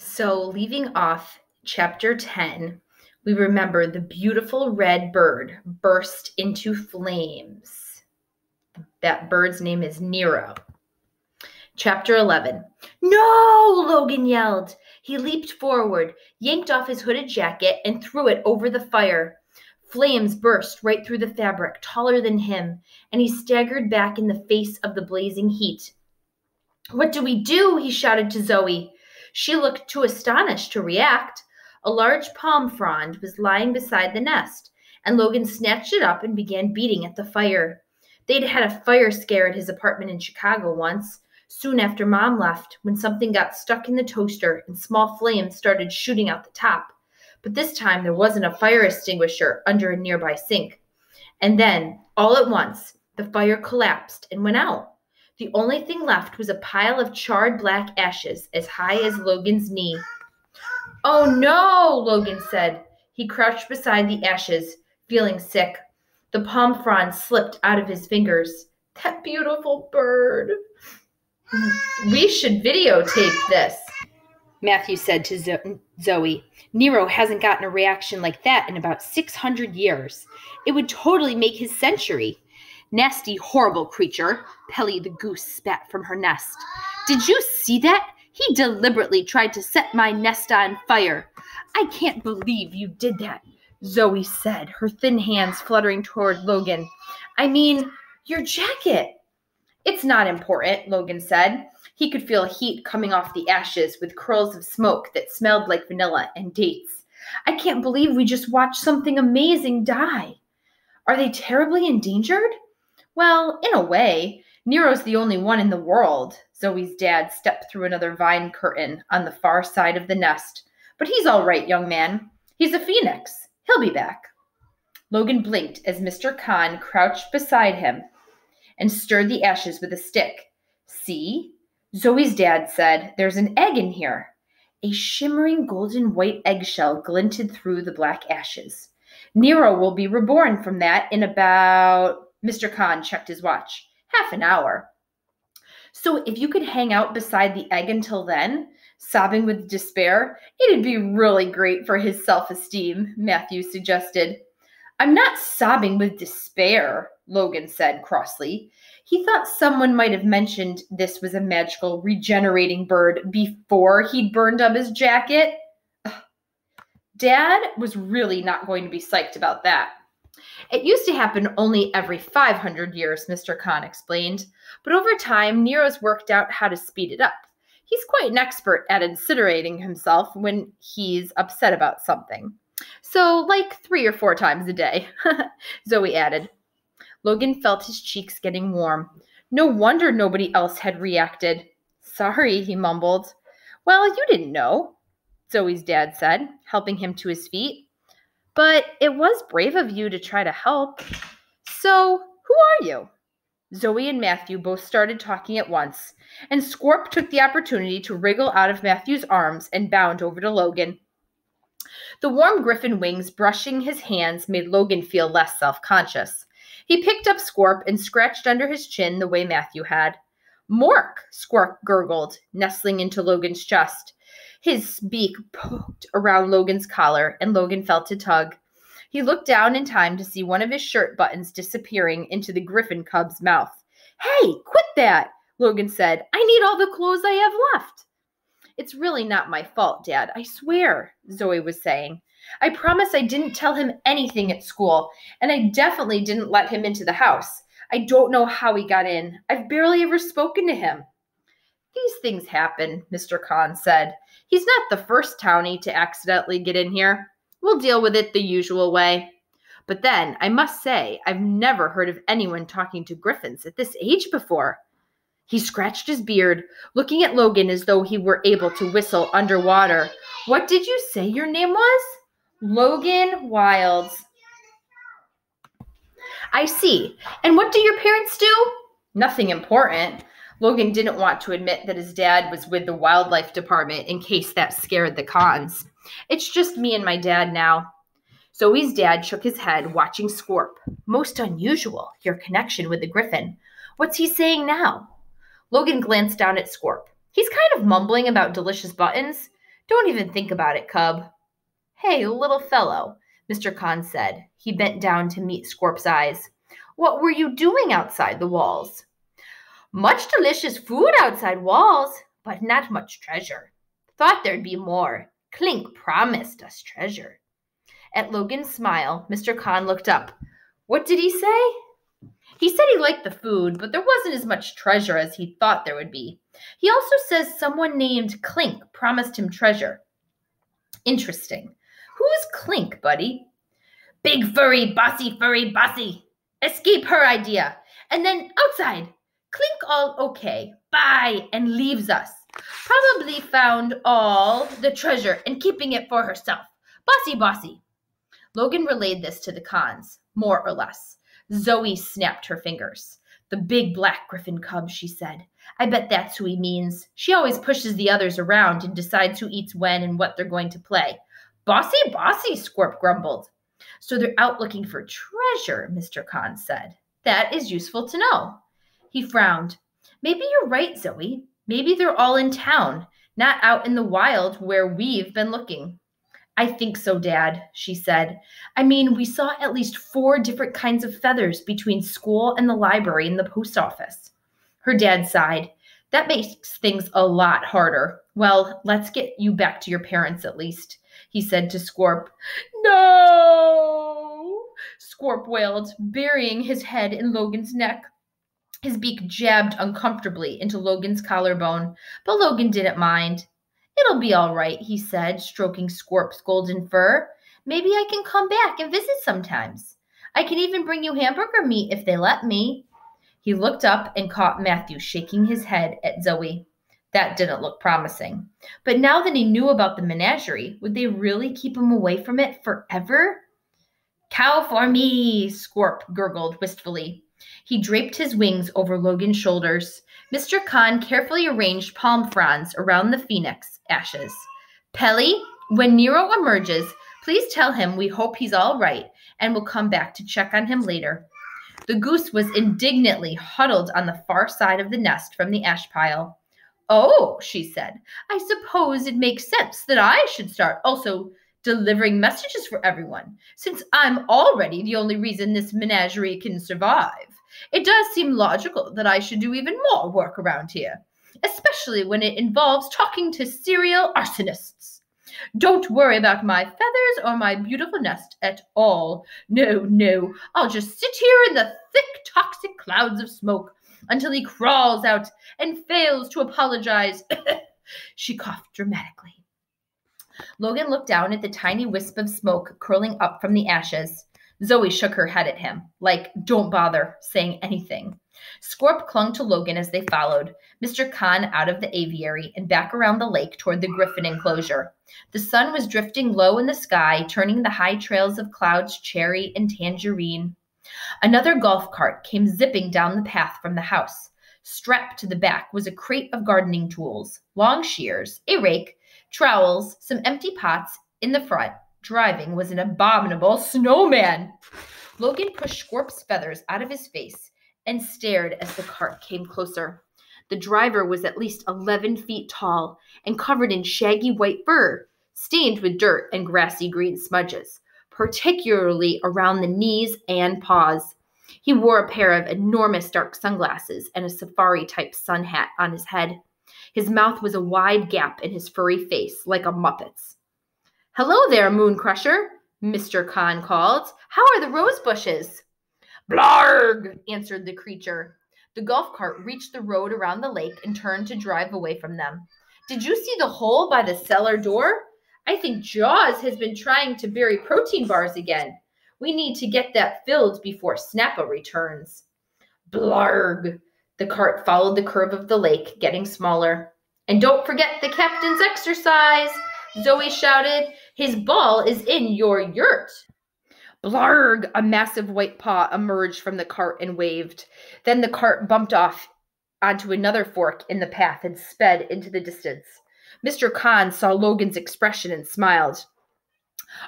So, leaving off chapter 10, we remember the beautiful red bird burst into flames. That bird's name is Nero. Chapter 11. No! Logan yelled. He leaped forward, yanked off his hooded jacket, and threw it over the fire. Flames burst right through the fabric, taller than him, and he staggered back in the face of the blazing heat. What do we do? He shouted to Zoe. She looked too astonished to react. A large palm frond was lying beside the nest, and Logan snatched it up and began beating at the fire. They'd had a fire scare at his apartment in Chicago once, soon after Mom left, when something got stuck in the toaster and small flames started shooting out the top. But this time there wasn't a fire extinguisher under a nearby sink. And then, all at once, the fire collapsed and went out. The only thing left was a pile of charred black ashes as high as Logan's knee. Oh no, Logan said. He crouched beside the ashes, feeling sick. The palm frond slipped out of his fingers. That beautiful bird. We should videotape this, Matthew said to Zoe. Nero hasn't gotten a reaction like that in about 600 years. It would totally make his century. Nasty, horrible creature, Pelly the goose spat from her nest. Did you see that? He deliberately tried to set my nest on fire. I can't believe you did that, Zoe said, her thin hands fluttering toward Logan. I mean, your jacket. It's not important, Logan said. He could feel heat coming off the ashes with curls of smoke that smelled like vanilla and dates. I can't believe we just watched something amazing die. Are they terribly endangered? Well, in a way, Nero's the only one in the world. Zoe's dad stepped through another vine curtain on the far side of the nest. But he's all right, young man. He's a phoenix. He'll be back. Logan blinked as Mr. Khan crouched beside him and stirred the ashes with a stick. See? Zoe's dad said, there's an egg in here. A shimmering golden white eggshell glinted through the black ashes. Nero will be reborn from that in about... Mr. Khan checked his watch. Half an hour. So if you could hang out beside the egg until then, sobbing with despair, it'd be really great for his self-esteem, Matthew suggested. I'm not sobbing with despair, Logan said crossly. He thought someone might have mentioned this was a magical regenerating bird before he'd burned up his jacket. Dad was really not going to be psyched about that. It used to happen only every 500 years, Mr. Khan explained, but over time, Nero's worked out how to speed it up. He's quite an expert at incinerating himself when he's upset about something. So, like 3 or 4 times a day, Zoe added. Logan felt his cheeks getting warm. No wonder nobody else had reacted. Sorry, he mumbled. Well, you didn't know, Zoe's dad said, helping him to his feet. But it was brave of you to try to help. So, who are you? Zoe and Matthew both started talking at once, and Scorp took the opportunity to wriggle out of Matthew's arms and bound over to Logan. The warm griffin wings brushing his hands made Logan feel less self-conscious. He picked up Scorp and scratched under his chin the way Matthew had. Mork, Scorp gurgled, nestling into Logan's chest. His beak poked around Logan's collar, and Logan felt a tug. He looked down in time to see one of his shirt buttons disappearing into the griffin cub's mouth. Hey, quit that, Logan said. I need all the clothes I have left. It's really not my fault, Dad, I swear, Zoe was saying. I promise I didn't tell him anything at school, and I definitely didn't let him into the house. I don't know how he got in. I've barely ever spoken to him. These things happen, Mr. Khan said. He's not the first townie to accidentally get in here. We'll deal with it the usual way. But then, I must say, I've never heard of anyone talking to griffins at this age before. He scratched his beard, looking at Logan as though he were able to whistle underwater. What did you say your name was? Logan Wilds. I see. And what do your parents do? Nothing important. Logan didn't want to admit that his dad was with the wildlife department in case that scared the Khans. It's just me and my dad now. Zoe's dad shook his head, watching Scorp. Most unusual, your connection with the griffin. What's he saying now? Logan glanced down at Scorp. He's kind of mumbling about delicious buttons. Don't even think about it, cub. Hey, little fellow, Mr. Khan said. He bent down to meet Scorp's eyes. What were you doing outside the walls? Much delicious food outside walls, but not much treasure. Thought there'd be more. Clink promised us treasure. At Logan's smile, Mr. Khan looked up. What did he say? He said he liked the food, but there wasn't as much treasure as he thought there would be. He also says someone named Clink promised him treasure. Interesting. Who is Clink, buddy? Big furry bossy. Escape her idea. And then outside. Clink all okay. Bye. And leaves us. Probably found all the treasure and keeping it for herself. Bossy. Logan relayed this to the Khans, more or less. Zoe snapped her fingers. The big black griffin cub, she said. I bet that's who he means. She always pushes the others around and decides who eats when and what they're going to play. Bossy, Scorp grumbled. So they're out looking for treasure, Mr. Khan said. That is useful to know. He frowned. Maybe you're right, Zoe. Maybe they're all in town, not out in the wild where we've been looking. I think so, Dad, she said. I mean, we saw at least 4 different kinds of feathers between school and the library and the post office. Her dad sighed. That makes things a lot harder. Well, let's get you back to your parents at least, he said to Scorp. No! Scorp wailed, burying his head in Logan's neck. His beak jabbed uncomfortably into Logan's collarbone, but Logan didn't mind. It'll be all right, he said, stroking Scorp's golden fur. Maybe I can come back and visit sometimes. I can even bring you hamburger meat if they let me. He looked up and caught Matthew shaking his head at Zoe. That didn't look promising. But now that he knew about the menagerie, would they really keep him away from it forever? Cow for me, Scorp gurgled wistfully. He draped his wings over Logan's shoulders. Mr. Khan carefully arranged palm fronds around the phoenix ashes. Pelly, when Nero emerges, please tell him we hope he's all right and we'll come back to check on him later. The goose was indignantly huddled on the far side of the nest from the ash pile. Oh, she said, I suppose it makes sense that I should start also delivering messages for everyone, since I'm already the only reason this menagerie can survive. It does seem logical that I should do even more work around here, especially when it involves talking to serial arsonists. Don't worry about my feathers or my beautiful nest at all. No, I'll just sit here in the thick, toxic clouds of smoke until he crawls out and fails to apologize. She coughed dramatically. Logan looked down at the tiny wisp of smoke curling up from the ashes. Zoe shook her head at him, like, don't bother saying anything. Scorp clung to Logan as they followed, Mr. Khan out of the aviary and back around the lake toward the griffin enclosure. The sun was drifting low in the sky, turning the high trails of clouds cherry and tangerine. Another golf cart came zipping down the path from the house. Strapped to the back was a crate of gardening tools, long shears, a rake, trowels, some empty pots. In the front, driving, was an abominable snowman. Logan pushed Scorp's feathers out of his face and stared as the cart came closer. The driver was at least 11 feet tall and covered in shaggy white fur, stained with dirt and grassy green smudges, particularly around the knees and paws. He wore a pair of enormous dark sunglasses and a safari-type sun hat on his head. His mouth was a wide gap in his furry face, like a Muppet's. Hello there, Moon Crusher, Mr. Khan called. How are the rose bushes? Blarg, answered the creature. The golf cart reached the road around the lake and turned to drive away from them. Did you see the hole by the cellar door? I think Jaws has been trying to bury protein bars again. We need to get that filled before Snappa returns. Blarg. The cart followed the curve of the lake, getting smaller. And don't forget the captain's exercise, Zoe shouted. His ball is in your yurt. Blarg! A massive white paw emerged from the cart and waved. Then the cart bumped off onto another fork in the path and sped into the distance. Mr. Khan saw Logan's expression and smiled.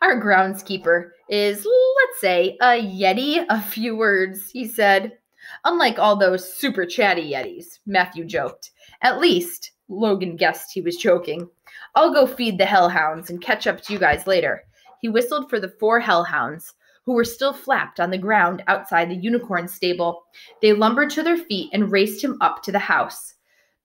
Our groundskeeper is, let's say, a yeti, a few words, he said. Unlike all those super chatty yetis, Matthew joked. At least, Logan guessed he was joking. I'll go feed the hellhounds and catch up to you guys later. He whistled for the 4 hellhounds, who were still flapped on the ground outside the unicorn stable. They lumbered to their feet and raced him up to the house.